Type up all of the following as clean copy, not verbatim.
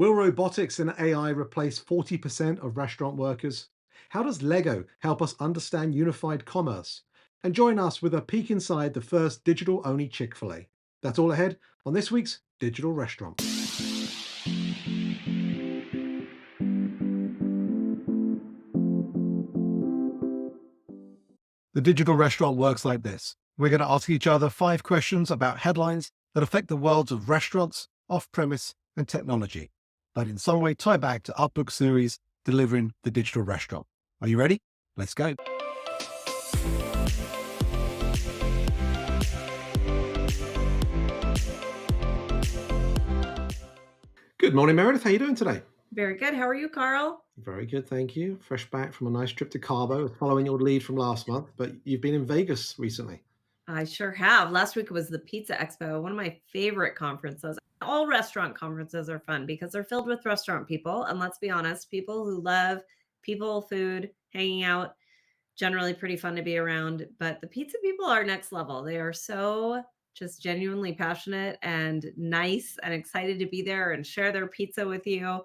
Will robotics and AI replace 40% of restaurant workers? How does Lego help us understand unified commerce? And join us with a peek inside the first digital only Chick-fil-A. That's all ahead on this week's Digital Restaurant. The digital restaurant works like this. We're going to ask each other 5 questions about headlines that affect the worlds of restaurants, off-premise, and technology, that in some way tie back to our book series, Delivering the Digital Restaurant. Are you ready? Let's go. Good morning, Meredith. How are you doing today? Very good. How are you, Carl? Very good, thank you. Fresh back from a nice trip to Cabo, following your lead from last month, but you've been in Vegas recently. I sure have. Last week was the Pizza Expo, one of my favorite conferences. All restaurant conferences are fun because they're filled with restaurant people. And let's be honest, people who love people, food, hanging out, generally pretty fun to be around. But the pizza people are next level. They are so just genuinely passionate and nice and excited to be there and share their pizza with you.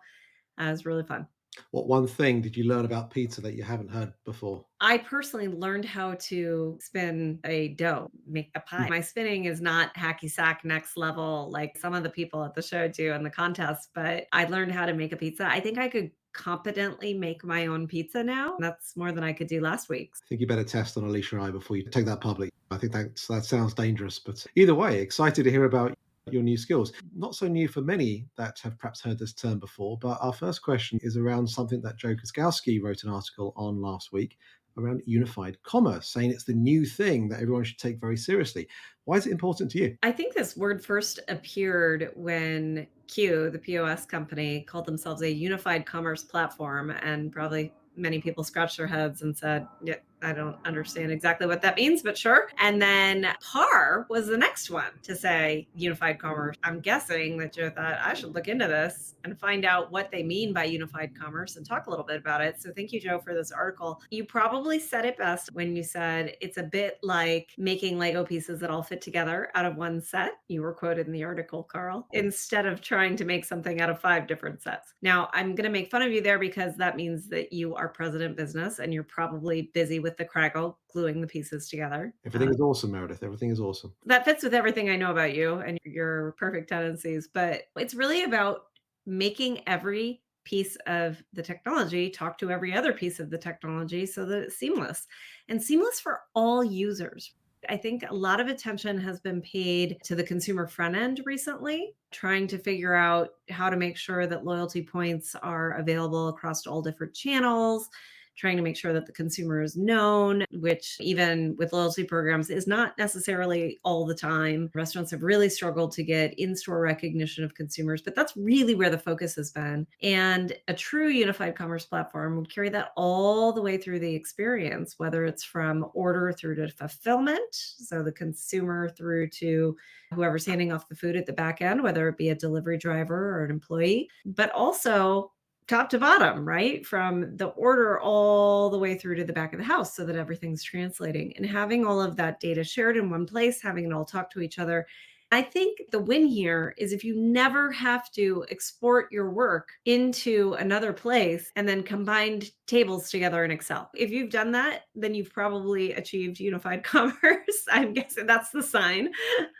It's really fun. What one thing did you learn about pizza that you haven't heard before? I personally learned how to spin a dough, make a pie. My spinning is not hacky sack next level like some of the people at the show do in the contest, but I learned how to make a pizza. I think I could competently make my own pizza now. That's more than I could do last week. I think you better test on Alicia I before you take that public. I think that sounds dangerous, but either way, excited to hear about your new skills. Not so new for many that have perhaps heard this term before, but our first question is around something that Joe Kaskowski wrote an article on last week around unified commerce, saying it's the new thing that everyone should take very seriously. Why is it important to you? I think this word first appeared when Q, the POS company, called themselves a unified commerce platform. And probably many people scratched their heads and said, yeah, I don't understand exactly what that means, but sure. And then PAR was the next one to say unified commerce. I'm guessing that Joe thought I should look into this and find out what they mean by unified commerce and talk a little bit about it. So thank you, Joe, for this article. You probably said it best when you said it's a bit like making Lego pieces that all fit together out of one set. You were quoted in the article, Carl, instead of trying to make something out of 5 different sets. Now, I'm going to make fun of you there because that means that you are president business and you're probably busy with the Craggle gluing the pieces together. Everything is awesome, Meredith. Everything is awesome. That fits with everything I know about you and your perfect tendencies, but it's really about making every piece of the technology talk to every other piece of the technology so that it's seamless and seamless for all users. I think a lot of attention has been paid to the consumer front end recently, trying to figure out how to make sure that loyalty points are available across all different channels, trying to make sure that the consumer is known, which even with loyalty programs is not necessarily all the time. Restaurants have really struggled to get in-store recognition of consumers, but that's really where the focus has been. And a true unified commerce platform would carry that all the way through the experience, whether it's from order through to fulfillment, so the consumer through to whoever's handing off the food at the back end, whether it be a delivery driver or an employee, but also top to bottom, right? From the order all the way through to the back of the house so that everything's translating and having all of that data shared in one place, having it all talk to each other. I think the win here is if you never have to export your work into another place and then combine tables together in Excel. If you've done that, then you've probably achieved unified commerce. I'm guessing that's the sign.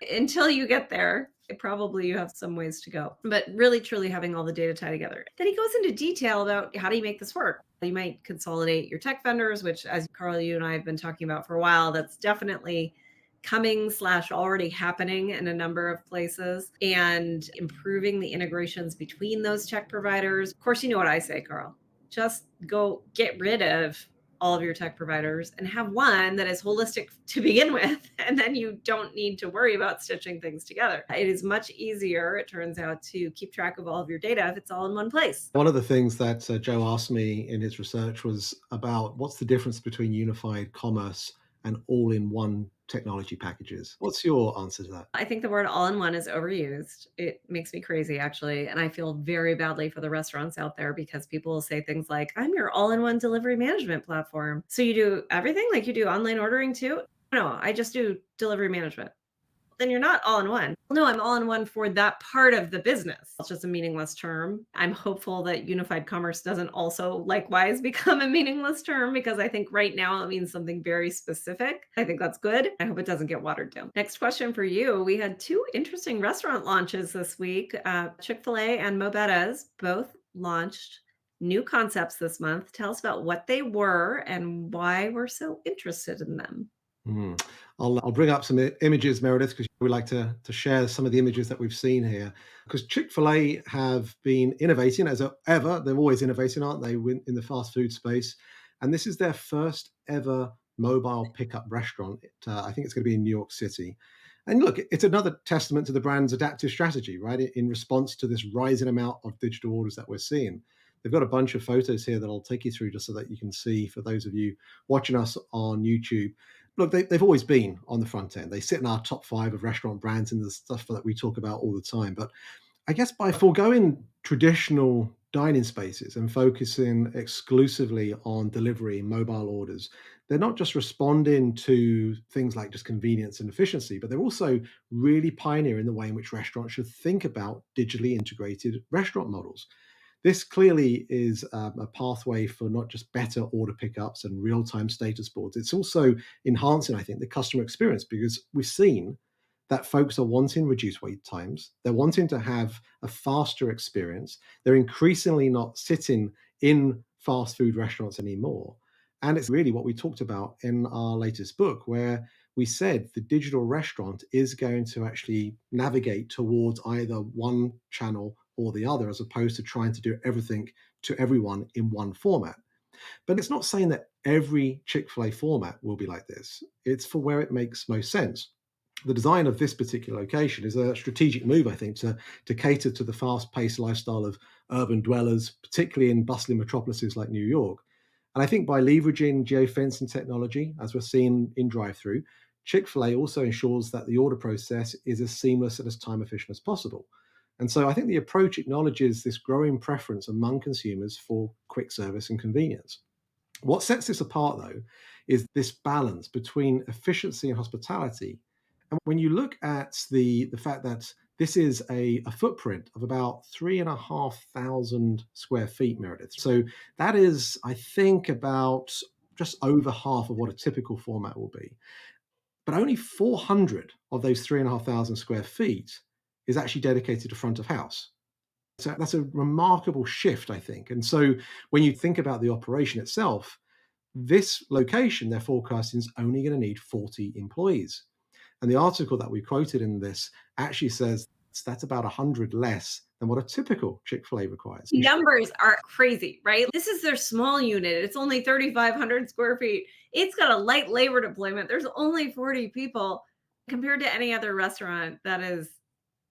Until you get there, probably you have some ways to go, but really truly having all the data tied together. Then he goes into detail about how do you make this work. You might consolidate your tech vendors, which as Carl, you and I have been talking about for a while, that's definitely coming slash already happening in a number of places, and improving the integrations between those tech providers. Of course, you know what I say, Carl, just go get rid of all of your tech providers and have one that is holistic to begin with. And then you don't need to worry about stitching things together. It is much easier, it turns out, to keep track of all of your data if it's all in one place. One of the things that Joe asked me in his research was about what's the difference between unified commerce and all in one technology packages. What's your answer to that? I think the word all in one is overused. It makes me crazy, actually. And I feel very badly for the restaurants out there because people will say things like, I'm your all in one delivery management platform. So you do everything? Like you do online ordering too? No, I just do delivery management. then you're not all in one. No, I'm all in one for that part of the business. It's just a meaningless term. I'm hopeful that unified commerce doesn't also likewise become a meaningless term because I think right now it means something very specific. I think that's good. I hope it doesn't get watered down. Next question for you. We had two interesting restaurant launches this week. Chick-fil-A and Mo Bettah's both launched new concepts this month. Tell us about what they were and why we're so interested in them. Mm. I'll bring up some images, Meredith, because we like to share some of the images that we've seen here. Because Chick-fil-A have been innovating as ever. They're always innovating, aren't they, in the fast food space? And this is their first ever mobile pickup restaurant. I think it's going to be in New York City. And look, it's another testament to the brand's adaptive strategy, right? In response to this rising amount of digital orders that we're seeing. They've got a bunch of photos here that I'll take you through just so that you can see, for those of you watching us on YouTube. Look, they've always been on the front end. They sit in our top 5 of restaurant brands and the stuff that we talk about all the time. But I guess by foregoing traditional dining spaces and focusing exclusively on delivery, mobile orders, they're not just responding to things like just convenience and efficiency, but they're also really pioneering the way in which restaurants should think about digitally integrated restaurant models. This clearly is a pathway for not just better order pickups and real-time status boards. It's also enhancing, I think, the customer experience, because we've seen that folks are wanting reduced wait times. They're wanting to have a faster experience. They're increasingly not sitting in fast food restaurants anymore. And it's really what we talked about in our latest book, where we said the digital restaurant is going to actually navigate towards either one channel or the other, as opposed to trying to do everything to everyone in one format. But it's not saying that every Chick-fil-A format will be like this. It's for where it makes most sense. The design of this particular location is a strategic move, I think, to cater to the fast-paced lifestyle of urban dwellers, particularly in bustling metropolises like New York. And I think by leveraging geofencing technology, as we're seeing in drive-through, Chick-fil-A also ensures that the order process is as seamless and as time efficient as possible. And so I think the approach acknowledges this growing preference among consumers for quick service and convenience. What sets this apart, though, is this balance between efficiency and hospitality. And when you look at the fact that this is a footprint of about 3,500 square feet, Meredith. So that is, I think, about just over half of what a typical format will be. But only 400 of those 3,500 square feet is actually dedicated to front of house. So that's a remarkable shift, I think. And so when you think about the operation itself, this location, they're forecasting, is only going to need 40 employees. And the article that we quoted in this actually says that's about 100 less than what a typical Chick-fil-A requires. Numbers are crazy, right? This is their small unit. It's only 3,500 square feet. It's got a light labor deployment. There's only 40 people compared to any other restaurant that is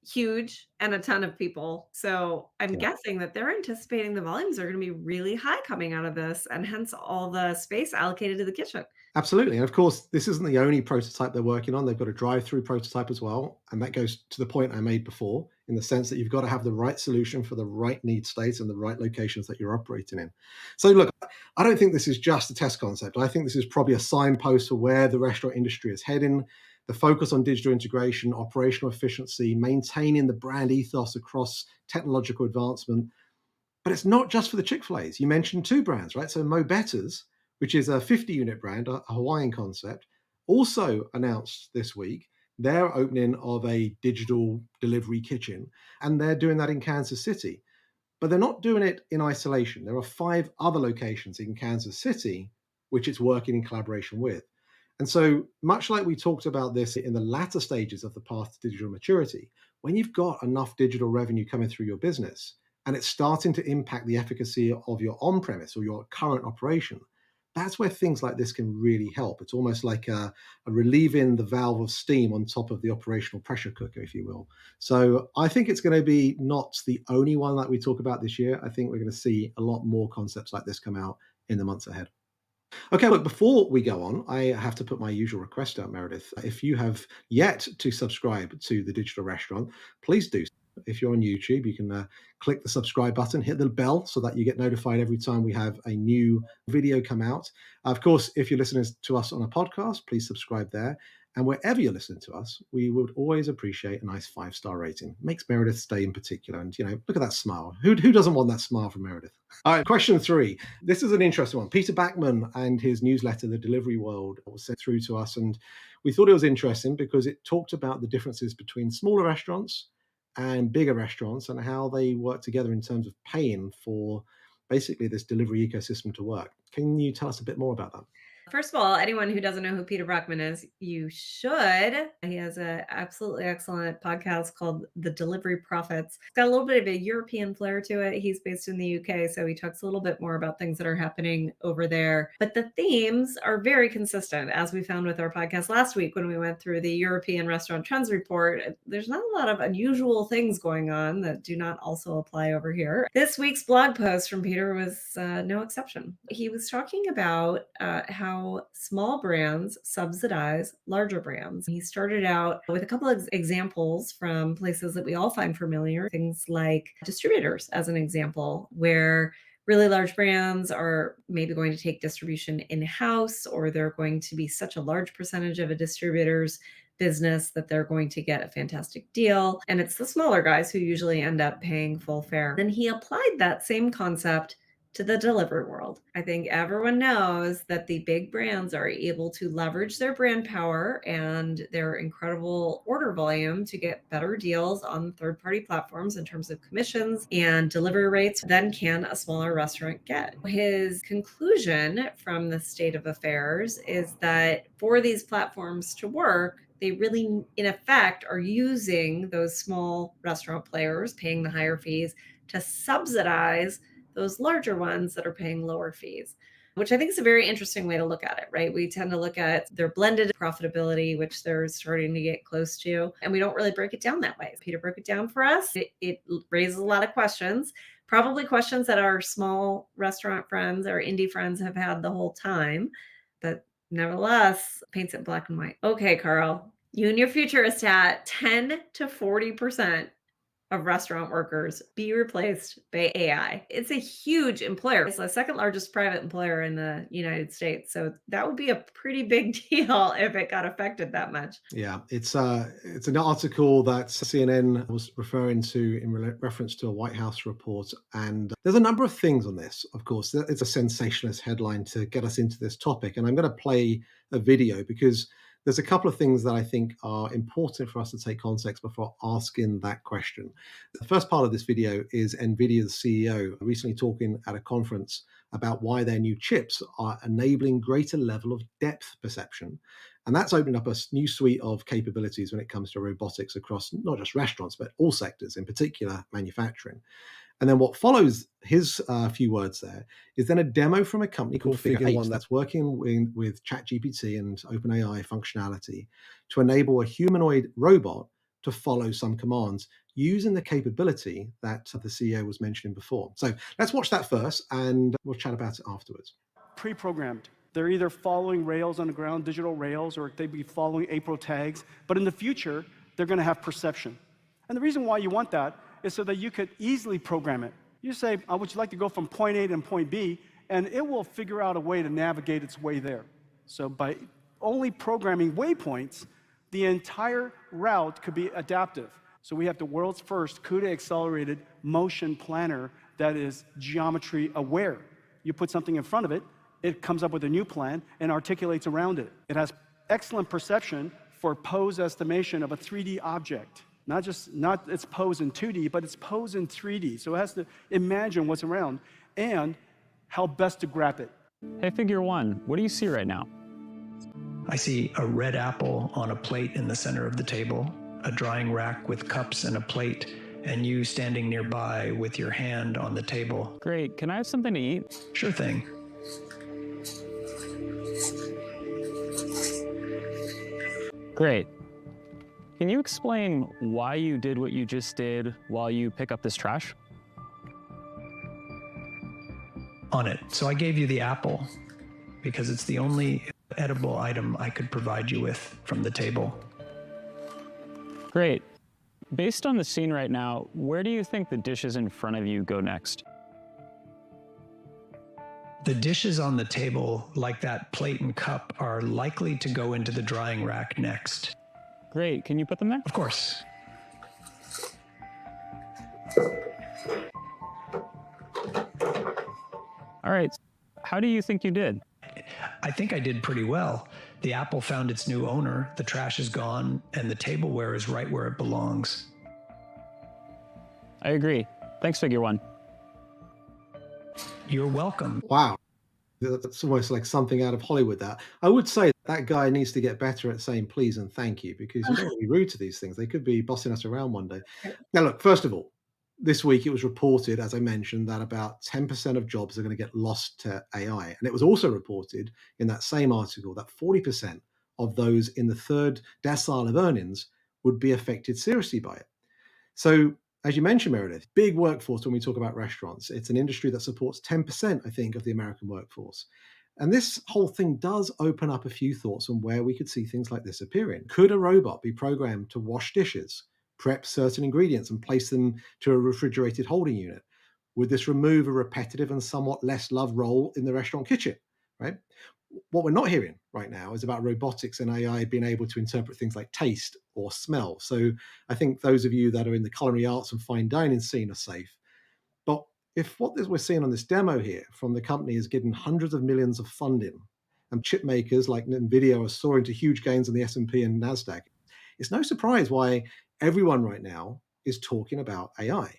huge and a ton of people. So I'm Yeah. guessing that they're anticipating the volumes are going to be really high coming out of this, and hence all the space allocated to the kitchen. Absolutely. And of course, this isn't the only prototype they're working on. They've got a drive-through prototype as well. And that goes to the point I made before, in the sense that you've got to have the right solution for the right need states and the right locations that you're operating in. So look, I don't think this is just a test concept. I think this is probably a signpost for where the restaurant industry is heading. The focus on digital integration, operational efficiency, maintaining the brand ethos across technological advancement. But it's not just for the Chick-fil-A's. You mentioned 2 brands, right? So Mo Bettah's, which is a 50-unit brand, a Hawaiian concept, also announced this week their opening of a digital delivery kitchen, and they're doing that in Kansas City. But they're not doing it in isolation. There are 5 other locations in Kansas City which it's working in collaboration with. And so, much like we talked about this in the latter stages of the path to digital maturity, when you've got enough digital revenue coming through your business and it's starting to impact the efficacy of your on premise or your current operation, that's where things like this can really help. It's almost like a relieving the valve of steam on top of the operational pressure cooker, if you will. So I think it's going to be not the only one that we talk about this year. I think we're going to see a lot more concepts like this come out in the months ahead. Okay, look, before we go on, I have to put my usual request out, Meredith. If you have yet to subscribe to The Digital Restaurant, please do. If you're on YouTube, you can click the subscribe button, hit the bell so that you get notified every time we have a new video come out. Of course, if you're listening to us on a podcast, please subscribe there. And wherever you're listening to us, we would always appreciate a nice 5-star rating. Makes Meredith's day in particular. And, look at that smile. Who doesn't want that smile from Meredith? All right, question 3. This is an interesting one. Peter Backman and his newsletter, The Delivery World, was sent through to us. And we thought it was interesting because it talked about the differences between smaller restaurants and bigger restaurants and how they work together in terms of paying for basically this delivery ecosystem to work. Can you tell us a bit more about that? First of all, anyone who doesn't know who Peter Brockman is, you should. He has an absolutely excellent podcast called The Delivery Prophets. It's got a little bit of a European flair to it. He's based in the UK, so he talks a little bit more about things that are happening over there. But the themes are very consistent, as we found with our podcast last week when we went through the European Restaurant Trends Report. There's not a lot of unusual things going on that do not also apply over here. This week's blog post from Peter was no exception. He was talking about how small brands subsidize larger brands. He started out with a couple of examples from places that we all find familiar, things like distributors, as an example, where really large brands are maybe going to take distribution in-house, or they're going to be such a large percentage of a distributor's business that they're going to get a fantastic deal. And it's the smaller guys who usually end up paying full fare. Then he applied that same concept to the delivery world. I think everyone knows that the big brands are able to leverage their brand power and their incredible order volume to get better deals on third-party platforms in terms of commissions and delivery rates than can a smaller restaurant get. His conclusion from the state of affairs is that for these platforms to work, they really, in effect, are using those small restaurant players paying the higher fees to subsidize those larger ones that are paying lower fees, which I think is a very interesting way to look at it, right? We tend to look at their blended profitability, which they're starting to get close to, and we don't really break it down that way. Peter broke it down for us. It raises a lot of questions, probably questions that our small restaurant friends, our indie friends have had the whole time, but nevertheless, paints it black and white. Okay, Carl, you and your futurist hat, 10 to 40% of restaurant workers be replaced by AI. It's a huge employer. It's the second largest private employer in the United States. So that would be a pretty big deal if it got affected that much. Yeah, it's an article that CNN was referring to in reference to a White House report. And there's a number of things on this, of course. It's a sensationalist headline to get us into this topic. And I'm going to play a video because there's a couple of things that I think are important for us to take context before asking that question. The first part of this video is NVIDIA's CEO recently talking at a conference about why their new chips are enabling greater level of depth perception. And that's opened up a new suite of capabilities when it comes to robotics across not just restaurants, but all sectors, in particular manufacturing. And then what follows his few words there is then a demo from a company called Figure 8 that's working with ChatGPT and OpenAI functionality to enable a humanoid robot to follow some commands using the capability that the CEO was mentioning before. So let's watch that first and we'll chat about it afterwards. Pre-programmed. They're either following rails on the ground, digital rails, or they'd be following April tags. But in the future, they're going to have perception. And the reason why you want that is so that you could easily program it. You say, would you like to go from point A to point B? And it will figure out a way to navigate its way there. So by only programming waypoints, the entire route could be adaptive. So we have the world's first CUDA-accelerated motion planner that is geometry aware. You put something in front of it, it comes up with a new plan and articulates around it. It has excellent perception for pose estimation of a 3D object. Not its pose in 2D, but its pose in 3D. So it has to imagine what's around and how best to grab it. Hey, Figure 1, what do you see right now? I see a red apple on a plate in the center of the table, a drying rack with cups and a plate, and you standing nearby with your hand on the table. Great, can I have something to eat? Sure thing. Great. Can you explain why you did what you just did while you pick up this trash? On it. So I gave you the apple because it's the only edible item I could provide you with from the table. Great. Based on the scene right now, where do you think the dishes in front of you go next? The dishes on the table, like that plate and cup, are likely to go into the drying rack next. Great. Can you put them there? Of course. All right. How do you think you did? I think I did pretty well. The apple found its new owner, the trash is gone, and the tableware is right where it belongs. I agree. Thanks, Figure One. You're welcome. Wow. That's almost like something out of Hollywood. That I would say that guy needs to get better at saying please and thank you, because you don't want to be rude to these things. They could be bossing us around one day. Now, look, first of all, this week it was reported, as I mentioned, that about 10% of jobs are going to get lost to AI. And it was also reported in that same article that 40% of those in the third decile of earnings would be affected seriously by it. So, as you mentioned, Meredith, big workforce when we talk about restaurants. It's an industry that supports 10%, I think, of the American workforce. And this whole thing does open up a few thoughts on where we could see things like this appearing. Could a robot be programmed to wash dishes, prep certain ingredients, and place them to a refrigerated holding unit? Would this remove a repetitive and somewhat less loved role in the restaurant kitchen, right? What we're not hearing right now is about robotics and AI being able to interpret things like taste or smell. So I think those of you that are in the culinary arts and fine dining scene are safe. But if what we're seeing on this demo here from the company is getting hundreds of millions of funding, and chip makers like NVIDIA are soaring to huge gains on the S&P and NASDAQ, it's no surprise why everyone right now is talking about AI.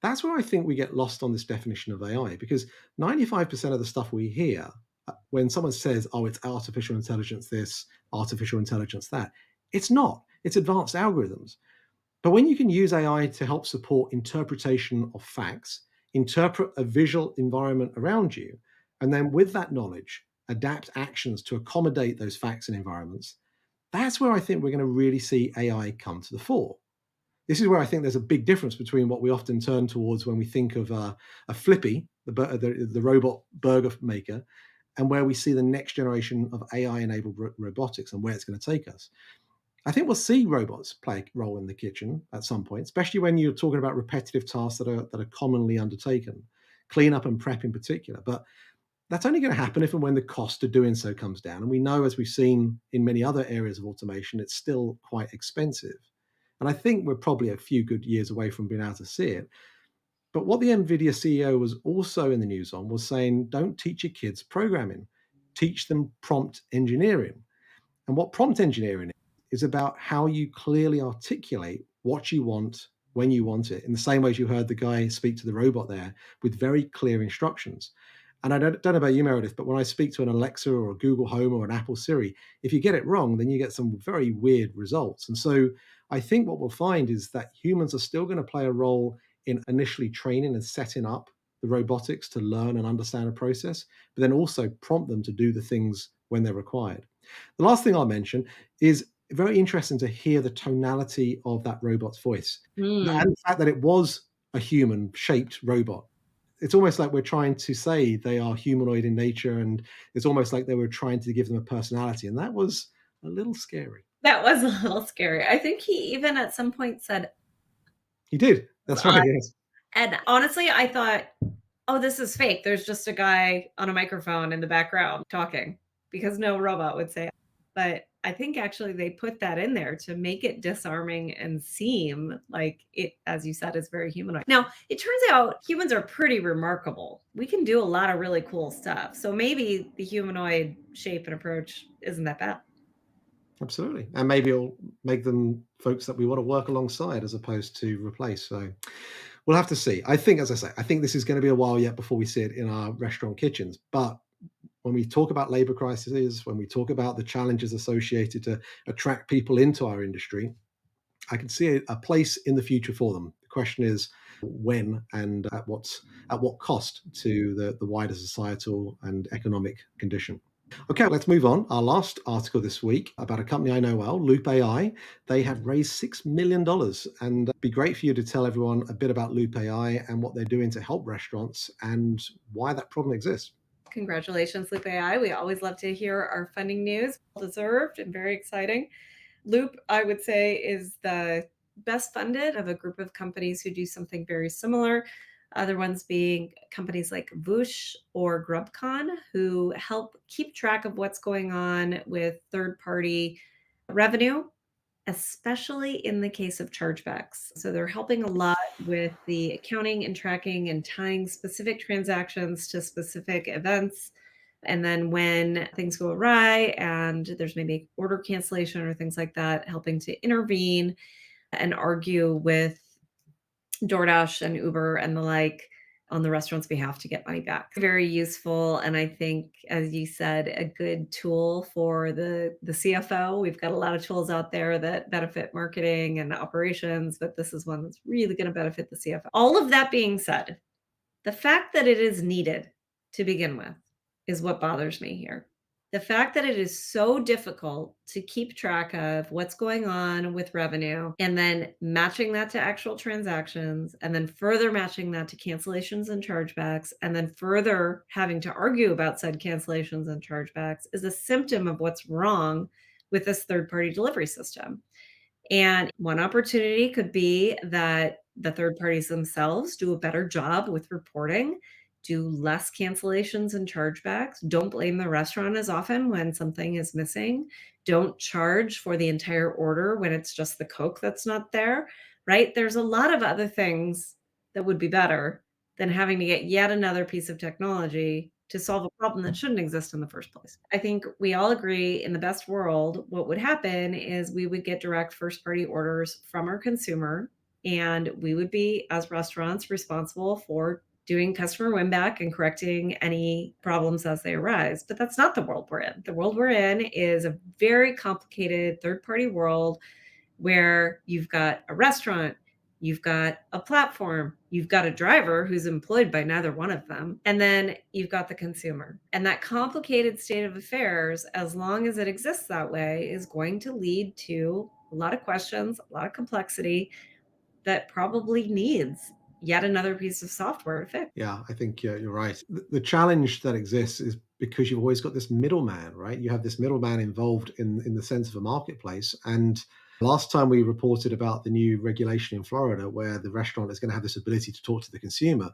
That's where I think we get lost on this definition of AI, because 95% of the stuff we hear when someone says, oh, it's artificial intelligence this, artificial intelligence that, it's not. It's advanced algorithms. But when you can use AI to help support interpretation of facts, interpret a visual environment around you, and then with that knowledge, adapt actions to accommodate those facts and environments, that's where I think we're going to really see AI come to the fore. This is where I think there's a big difference between what we often turn towards when we think of a Flippy, the robot burger maker, and where we see the next generation of AI-enabled robotics and where it's going to take us. I think we'll see robots play a role in the kitchen at some point, especially when you're talking about repetitive tasks that are commonly undertaken, cleanup and prep in particular. But that's only going to happen if and when the cost of doing so comes down. And we know, as we've seen in many other areas of automation, it's still quite expensive. And I think we're probably a few good years away from being able to see it. But what the NVIDIA CEO was also in the news on was saying, don't teach your kids programming, teach them prompt engineering. And what prompt engineering is about how you clearly articulate what you want when you want it, in the same way as you heard the guy speak to the robot there with very clear instructions. And I don't know about you, Meredith, but when I speak to an Alexa or a Google Home or an Apple Siri, if you get it wrong, then you get some very weird results. And so I think what we'll find is that humans are still going to play a role in initially training and setting up the robotics to learn and understand a process, but then also prompt them to do the things when they're required. The last thing I'll mention is very interesting to hear the tonality of that robot's voice and the fact that it was a human-shaped robot. It's almost like we're trying to say they are humanoid in nature, and it's almost like they were trying to give them a personality, and that was a little scary. That was a little scary. I think he even at some point said, He did. That's right. Yes. And honestly, I thought, oh, this is fake. There's just a guy on a microphone in the background talking, because no robot would say. But I think actually they put that in there to make it disarming and seem like it, as you said, is very humanoid. Now, it turns out humans are pretty remarkable. We can do a lot of really cool stuff. So maybe the humanoid shape and approach isn't that bad. Absolutely. And maybe it'll make them folks that we want to work alongside as opposed to replace. So we'll have to see. I think, as I say, I think this is going to be a while yet before we see it in our restaurant kitchens. But when we talk about labor crises, when we talk about the challenges associated to attract people into our industry, I can see a place in the future for them. The question is when and at what cost to the wider societal and economic condition. Okay, let's move on. Our last article this week about a company I know well, Loop AI. They have raised $6 million, and it'd be great for you to tell everyone a bit about Loop AI and what they're doing to help restaurants and why that problem exists. Congratulations, Loop AI. We always love to hear our funding news. Well deserved and very exciting. Loop, I would say, is the best funded of a group of companies who do something very similar. Other ones being companies like Whoosh or GrubCon, who help keep track of what's going on with third-party revenue, especially in the case of chargebacks. So they're helping a lot with the accounting and tracking and tying specific transactions to specific events. And then when things go awry and there's maybe order cancellation or things like that, helping to intervene and argue with DoorDash and Uber and the like on the restaurant's behalf to get money back. Very useful. And I think, as you said, a good tool for the CFO. We've got a lot of tools out there that benefit marketing and operations, but this is one that's really going to benefit the CFO. All of that being said, the fact that it is needed to begin with is what bothers me here. The fact that it is so difficult to keep track of what's going on with revenue and then matching that to actual transactions and then further matching that to cancellations and chargebacks and then further having to argue about said cancellations and chargebacks is a symptom of what's wrong with this third-party delivery system. And one opportunity could be that the third parties themselves do a better job with reporting, do less cancellations and chargebacks, don't blame the restaurant as often when something is missing, don't charge for the entire order when it's just the Coke that's not there, right? There's a lot of other things that would be better than having to get yet another piece of technology to solve a problem that shouldn't exist in the first place. I think we all agree in the best world, what would happen is we would get direct first party orders from our consumer, and we would be, as restaurants, responsible for doing customer win back and correcting any problems as they arise. But that's not the world we're in. The world we're in is a very complicated third party world where you've got a restaurant, you've got a platform, you've got a driver who's employed by neither one of them, and then you've got the consumer. And that complicated state of affairs, as long as it exists that way, is going to lead to a lot of questions, a lot of complexity that probably needs yet another piece of software to fix. Yeah, I think you're right. The challenge that exists is because you've always got this middleman, right? You have this middleman involved in the sense of a marketplace. And last time we reported about the new regulation in Florida, where the restaurant is going to have this ability to talk to the consumer.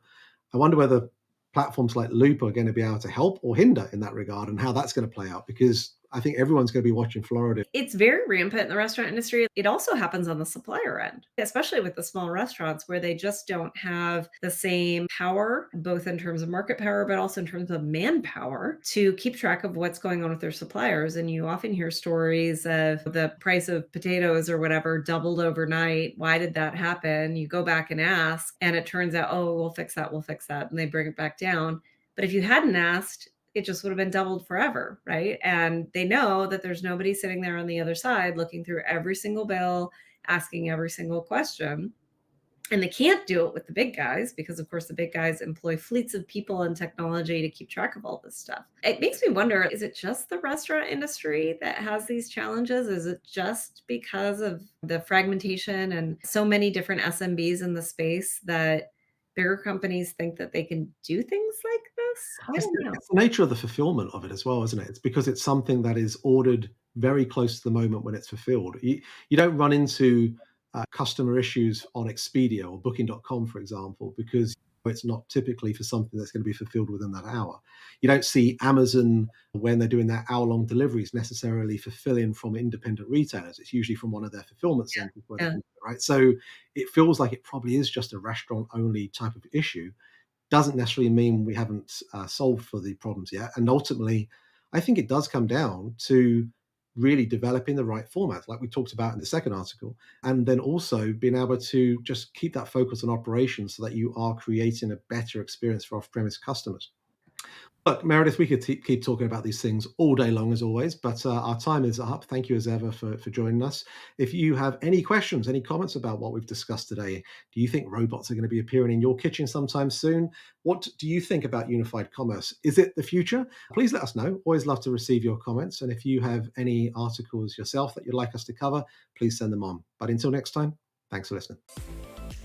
I wonder whether platforms like Loop are going to be able to help or hinder in that regard, and how that's going to play out, because I think everyone's going to be watching Florida. It's very rampant in the restaurant industry. It also happens on the supplier end, especially with the small restaurants where they just don't have the same power, both in terms of market power, but also in terms of manpower to keep track of what's going on with their suppliers. And you often hear stories of the price of potatoes or whatever doubled overnight. Why did that happen? You go back and ask, and it turns out, oh, we'll fix that. And they bring it back down. But if you hadn't asked, it just would have been doubled forever, right? And they know that there's nobody sitting there on the other side looking through every single bill, asking every single question. And they can't do it with the big guys because, of course, the big guys employ fleets of people and technology to keep track of all this stuff. It makes me wonder, is it just the restaurant industry that has these challenges? Is it just because of the fragmentation and so many different SMBs in the space that bigger companies think that they can do things like this? I don't know. It's the nature of the fulfillment of it as well, isn't it? It's because it's something that is ordered very close to the moment when it's fulfilled. You don't run into customer issues on Expedia or Booking.com, for example, because it's not typically for something that's going to be fulfilled within that hour. You don't see Amazon, when they're doing their hour-long deliveries, necessarily fulfilling from independent retailers. It's usually from one of their fulfillment centers, right? So it feels like it probably is just a restaurant-only type of issue. Doesn't necessarily mean we haven't solved for the problems yet. And ultimately, I think it does come down to really developing the right format, like we talked about in the second article, and then also being able to just keep that focus on operations so that you are creating a better experience for off-premise customers. Look, Meredith, we could keep talking about these things all day long, as always, but our time is up. Thank you as ever for joining us. If you have any questions, any comments about what we've discussed today, do you think robots are going to be appearing in your kitchen sometime soon? What do you think about unified commerce? Is it the future? Please let us know. Always love to receive your comments. And if you have any articles yourself that you'd like us to cover, please send them on. But until next time, thanks for listening.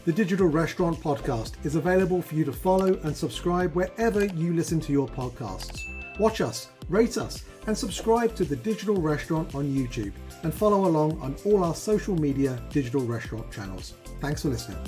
The Digital Restaurant Podcast is available for you to follow and subscribe wherever you listen to your podcasts. Watch us, rate us, and subscribe to The Digital Restaurant on YouTube, and follow along on all our social media digital restaurant channels. Thanks for listening.